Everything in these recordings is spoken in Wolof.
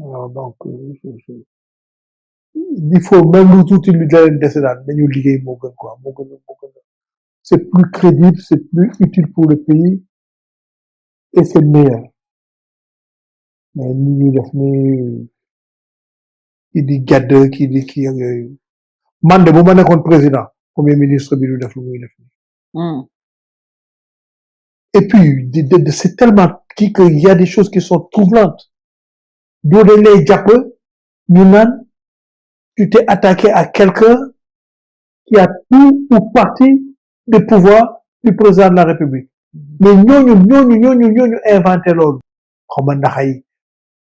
Alors, donc, il faut même lu tuuti lu da leen dese daal nañu liggéey moo gën quoi moo gën moo gën c'est plus crédible c'est plus utile pour le pays et c'est meilleur mais nit ñi def ni kii di gàdd kii di kii ak yooyu man de bu ma nekkoon président premier ministre bi du def lu muy def et puis c'est tellement kii que il y a des choses qui sont troublantes doo dañ lay jàpp ñu naan tu t'es attaqué à quelqu'un qui a tout ou partie du pouvoir du président de la République mais ñooñu inventé loolu xaw ma ndax ay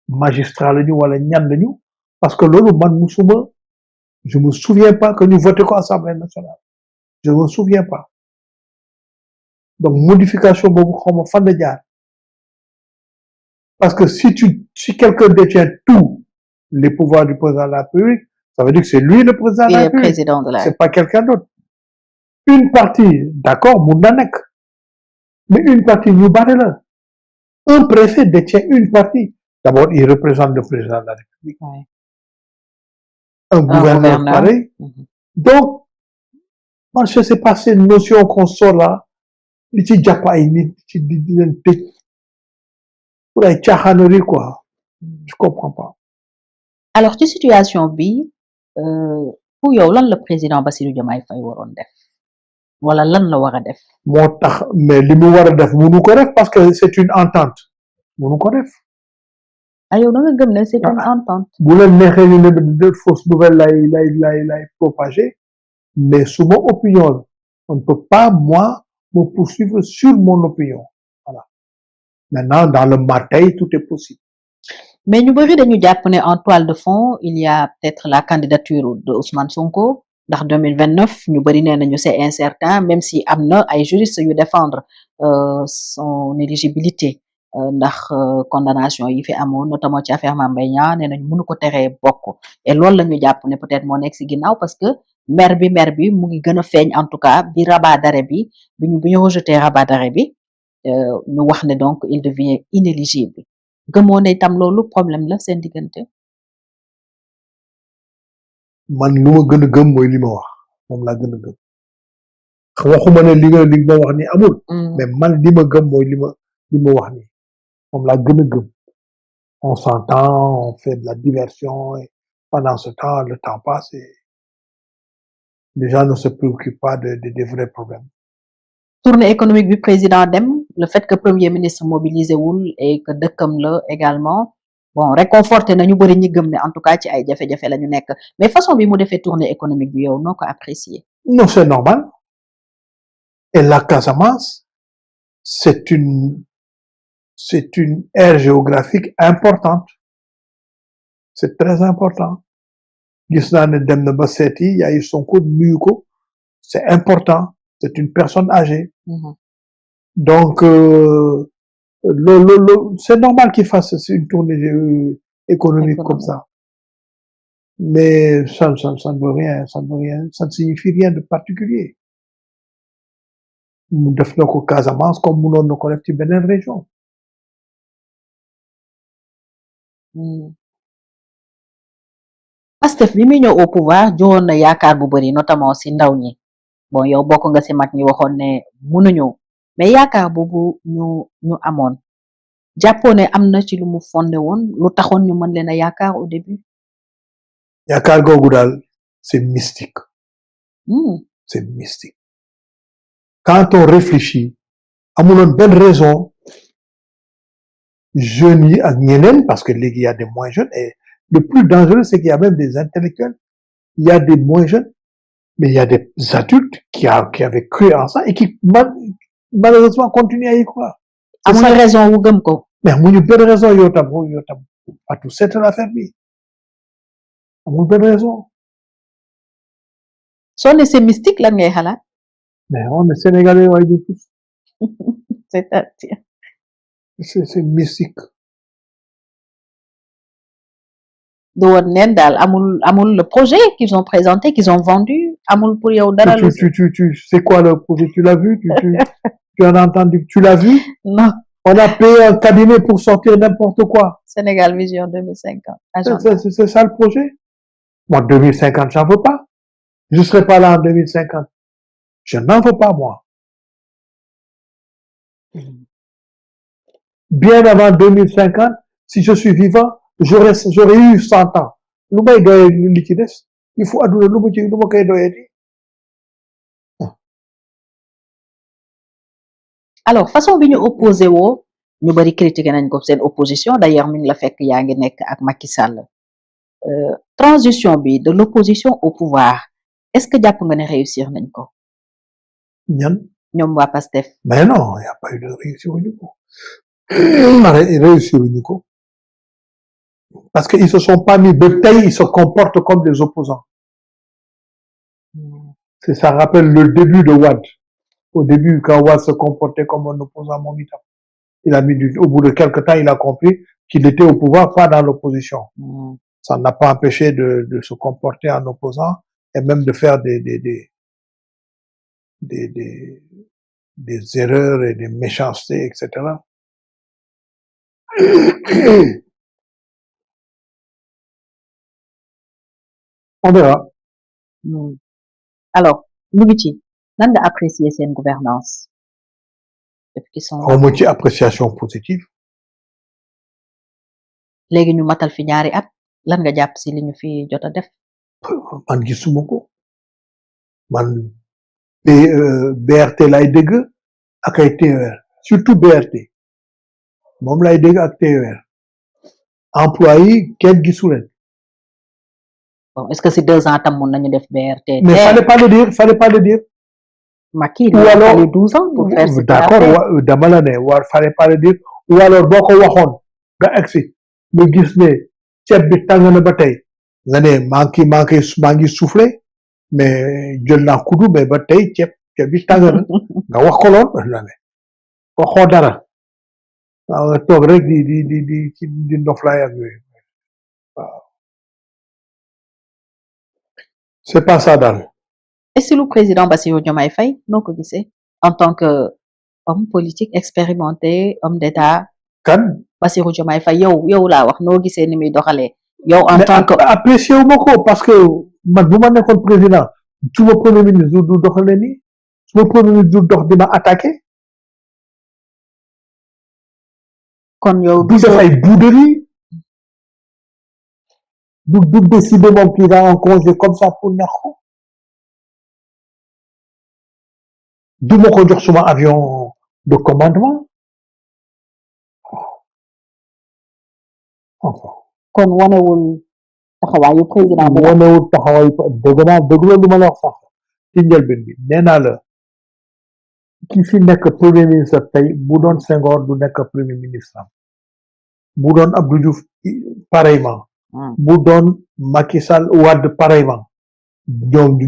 magistrat lañu wala ñan lañu parce que loolu man musuma je me souviens pas que ñu voté ko Assemblée nationale je me souviens pas donc modification boobu xaw ma fan la jaar parce que si quelqu'un détient tous les pouvoirs du président de la République ça veut dire que c'est lui le président de la République c'est pas quelqu'un d'autre une partie d'accord mun na nekk mais une partie ñu bari la un préfet détient une partie d'abord il représente le président de la République un gouverneur pareil donc moi je sais pas ces notions qu'on sort là li ci jàpp ay nit ci di leen tëj pour ay caaxaanerie quoi je comprends pas alors ci situation bi pour yow lan la président Bassirou Diomaye Faye waroon def wala lan la war a def moo tax mais li mu war a def mënu ko def parce que c'est une entente mënu ko def yow da nga gëm ne c'est une entente bu leen neexee ñu ne de fausse nouvelle lay propager mais suma opinion on ne peut pas moi me poursuivre sur mon opinion voilà maintenant dans le matin tout est possible mais ñu bëri dañu jàpp ne en toile de fond il y a peut-être la candidature de Ousmane Sonko ndax 2029 ñu bëri nee nañu c'est incertain même si am na ay juristes yu défendre son éligibilité ndax condamnation yi fi amoon notamment ci affaire Mame Mbaye Niang nee nañu mënu ko teree bokk et loolu la ñu jàpp ne peut-être moo nekk ci ginnaaw parce que maire bi mu ngi gën a feeñ en tout cas bi rabat d'arrêt bi bi ñu rejeté rabat d'arrêt bi ñu wax ne donc il devient inéligible gëmoo ne itam loolu problème la seen diggante man lu ma gën a gëm mooy li ma wax moom laa gën a gëm waxuma ne li nga wax ni amul mais man li ma gëm mooy li ma wax ni moom laa gën a gëm on s'entend on fait de la diversion et pendant ce temps le temps passe et les gens ne se préoccupent pas des vrais problèmes tournée économique bi président dem le fait que premier ministre mobilisé wul et que dëkkam la également bon réconforté na ñu bëri ñi gëm ne en tout cas ci ay jafe-jafe la ñu nekk mais façon bi mu defee tournée économique bi yow noo ko apprécier non c'est normal et la Casamance c'est une aire géographique importante c'est très important gis naa ne dem na ba seeti yaay Sonko nuyu ko c'est important c'est une personne âgée donc c'est normal qu'il fasse une tournée économique comme ça mais ça ne veut rien ça ne signifie rien de particulier mu def na ko Casamance comme munoon na ko def ci beneen région Pastef bi muy ñëw au pouvoir joxoon na yaakaar bu bëri notamment si ndaw ñi bon yow bokk nga si mag ñi waxoon ne mënuñu mais yaakaar boobu ñu amoon jàppoo ne am na ci lu mu fondé woon lu taxoon ñu mën leen a yaakaar au début yaakaar googu daal c'est mystique c'est mystique quand on réfléchit amuloon benn raison jeunes yi ak ñeneen parce que léegi y a des moins jeunes et le plus dangereux c'est qu'il y a même des intellectuels il y a des moins jeunes mais il y a des adultes qui avaient cru en ça et qui malheureusement continuent à y croire amuñu raison wu gëm ko mais amuñu benn raison yow tam Fatou c'est l'affaire bi amul benn raison soo ne c'est mystique lan ngay xalaat mais on est sénégalais waaye du tous c'est-à-dire c'est mystique du woon neen daal amul le projet qu'ils ont présenté qu'ils ont vendu amul pour yow dara tu c'est quoi le projet tu l'as vu tu en as entendu tu l'as vu non On a payé un cabinet pour sortir n'importe quoi. Sénégal Vision 2050. C'est ça le projet. Moi, 2050, j'en veux pas. Je serai pas là en 2050. Je n'en veux pas, moi. Bien avant 2050, si je suis vivant, j'aurais eu 100 ans. Il faut alors façon bi ñu opposé woo ñu bari critiqué nañ ko seen opposition d'ailleurs mi ngi la fekk yaa ngi nekk ak Macky Sall transition bi de l'opposition au pouvoir est-ce que jàpp nga ne réussir nañ ko ñoom waa PASTEF. Mais non, il n'y a pas eu de réussir au niveau. Réussir au niveau. Parce qu'ils se sont pas mis de taille, ils se comportent comme des opposants. Ça rappelle le début de Wade. Au début, quand Wade se comportait comme un opposant militant. Au bout de quelques temps, il a compris qu'il était au pouvoir, pas dans l'opposition. Ça n'a pas empêché de se comporter en opposant et même de faire des erreurs et des méchancetés, etc. On verra. Alors, ñu ngi ci nan nga apprécier seen gouvernance depuis qu'ils sont là. Au moitié appréciation positive. léegi ñu matal fi ñaari at lan nga jàpp si li ñu fi jot a def. Man gisuma ko man BRT lay dégg ak ay TER surtout BRT moom lay dégg ak TER emploi yi kenn gisu leen. Bon, est-ce que si 2 ans tam mun nañu def BRT. Mais fallait pas le dire. Macky il a fallu 12 ans pour faire ce. D'accord dama la ne fallait pas le dire ou alors boo ko waxoon nga agsi nga gis ne ceeb bi tàng na ba tey nga ne maa ngi soufflé mais jël naa kudu mais ba tey ceeb bi tàng na nga wax ko lool la ne waxoo dara nga toog rek di ndoflaay ak yooyu waaw c'est pas ça daal. Et si le président Bassirou Diomaye Faye noo ko gisee en tant que homme politique expérimenté homme d'État. kan Bassirou Diomaye Faye yow laa wax noo gisee ni muy doxalee. yow en tant que apprécié wu ma ko parce que man bu ma nekkoon président suma premier ministre du doxalee nii suma premier ministre du dox dina attaqué. kon yow du def ay bouderie du décider moom qu'il va en congé comme ça pour neex ko du ma ko jox suma avion de commandement enfin kon wanewul taxawaayu président bu wanewul taxawaayu dëgg la lu ma la wax sax ci njëlbeen bi nee naa la ki fi nekk premier ministre tey bu doon Senghor du nekk premier ministre bu doon Abdou Diouf pareillement bu doon Macky Sall Wade pareillement ñoom